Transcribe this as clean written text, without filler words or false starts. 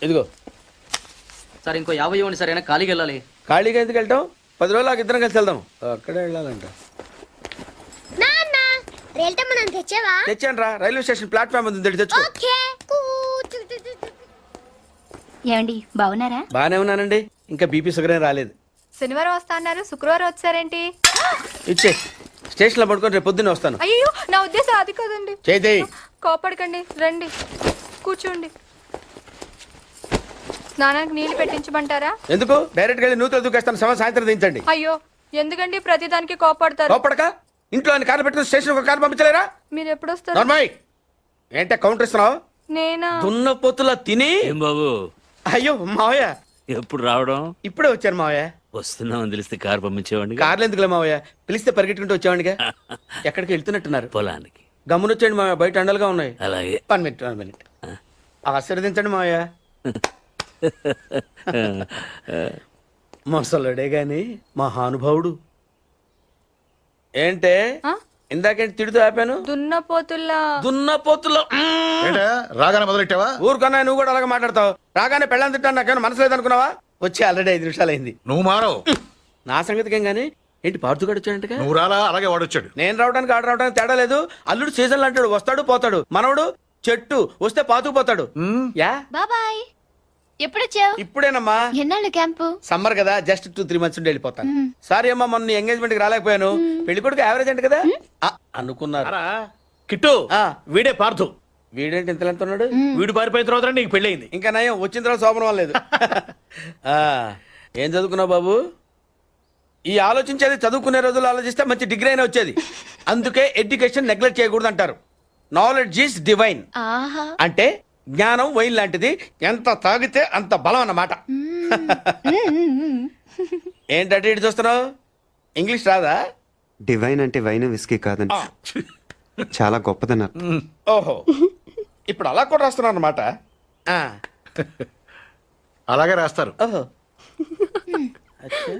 ఇదిగో. సార్ ఇంకో 50 ఇవ్వండి సార్, అయినా ఖాళీకి వెళ్ళాలి. ఖాళీగా ఎందుకు వెళ్తాం? 10 రోజులు ఇద్దరం కలిసి వెళ్దాం. అక్కడే వెళ్ళాలంట. తెచ్చాను రా, రైల్వే స్టేషన్ ప్లాట్ఫామ్ ఉంది, తెచ్చుకో. ఏమండి బాగున్నారా? బానే ఉన్నానండి, ఇంకా బీపీ షుగర్ ఏం రాలేదు. శనివారం వస్తా అన్నారు, శుక్రవారం వచ్చారేంటి? ఇచ్చే స్టేషన్ లో పడుకొని రేపు పొద్దున్నే వస్తాను. అయ్యో నా ఉద్దేశం అది కాదండి. చేయి. కోపడకండి, రండి కూర్చోండి. స్నానానికి నీళ్లు పెట్టించమంటారా? ఎందుకు? డైరెక్ట్ గా వెళ్ళి నూతులు దూకేస్తాను, సాయంత్రం దించండి. అయ్యో ఎందుకండి ప్రతిదానికి కోపడతారు? కోపడక ఇంట్లో అన్ని కార్లు పెట్టుకుని స్టేషన్ ఒక కారు పంపించలేరా? మీరు ఎప్పుడు వస్తారు? నార్మల్ ఏంటే కౌంటర్ ఇస్తున్నావు? నేనా? దున్న పొత్తుల తిని. ఏం బాబు అయ్యో మావయ్య ఎప్పుడు రావడం? ఇప్పుడే వచ్చాను మావయ్య. వస్తున్నామని తెలిస్తే కారు పంపించేవాడిని. కార్లు ఎందుకులే మావయ్య, పిలిస్తే పరిగెట్టుకుంటూ వచ్చేవాడిగా. ఎక్కడికి వెళ్తున్నట్టున్నారు? పొలానికి. గమ్మునొచ్చేయండి మావయ్య, బయట అండలుగా ఉన్నాయి. అలాగే. 1 మినిట్ ఆశీర్వదించండి మావయ్య. మొసలుడే గాని మహానుభావుడు. ఏంటే ఆ? ఇందాకేంటి తిడుతూ ఆపాను? దున్నపోతుల్లా. దున్నపోతుల్లో రాగానే మొదలెట్టావా? ఊరుకన్నా నువ్వు కూడా అలాగే మాట్లాడతావు. రాగానే పెళ్ళని తిట్టాను, నాకేమైనా మనసు లేదనుకున్నావా? వచ్చి ఆల్రెడీ 5 నిమిషాలు అయింది. నువ్వు మారవు. నా సంగతికేం గానీ ఏంటి పార్తుగాడు వచ్చాడంటగా? నువ్వు రాలా, అలాగే వాడొచ్చాడు. నేను రావడానికి ఆడు రావడానికి తేడా లేదు. అల్లుడు సీజన్లు అంటాడు, వస్తాడు పోతాడు. మనవడు చెట్టు వస్తే పాతుకుపోతాడు. యా బాబాయ్ ఎప్పుడొచ్చావు? ఇప్పుడేనమ్మా. ఎన్నాళ్ళు క్యాంపు? సమ్మర్ కదా, జస్ట్ 2-3 మంత్స్ ఉండి వెళ్ళిపోతాను. సారీ అమ్మా, మొన్న ఎంగేజ్మెంట్ కి రాలేకపోయాను. పెళ్లి కొడుకు యావరేజ్ అంటే కదా అనుకున్నారు. కిట్టు ఆ, వీడే పార్థు. వీడేంటి ఇంత ఎంత ఉన్నాడు? వీడు పారిపోయిన తర్వాత నీకు పెళ్ళయింది. ఇంకా నయం, వచ్చిన తర్వాత శోభనం లేదు. ఏం చదువుకున్నావు బాబు? ఈ ఆలోచించేది చదువుకునే రోజులు ఆలోచిస్తే మంచి డిగ్రీ అయినా వచ్చేది. అందుకే ఎడ్యుకేషన్ నెగ్లెక్ట్ చేయకూడదు అంటారు. Knowledge is divine. ఆహా. అంటే జ్ఞానం వైన్ లాంటిది, ఎంత తాగితే అంత బలం అన్నమాట. ఏంటంటే ఇటు చూస్తున్నావు? ఇంగ్లీష్ రాదా? డివైన్ అంటే వైన్ విస్కీ కాదని, చాలా గొప్పదన్నారు. ఓహో, ఇప్పుడు అలా కూడా రాస్తున్నావు అన్నమాట. అలాగే రాస్తారు. ఓహో. అచ్చా.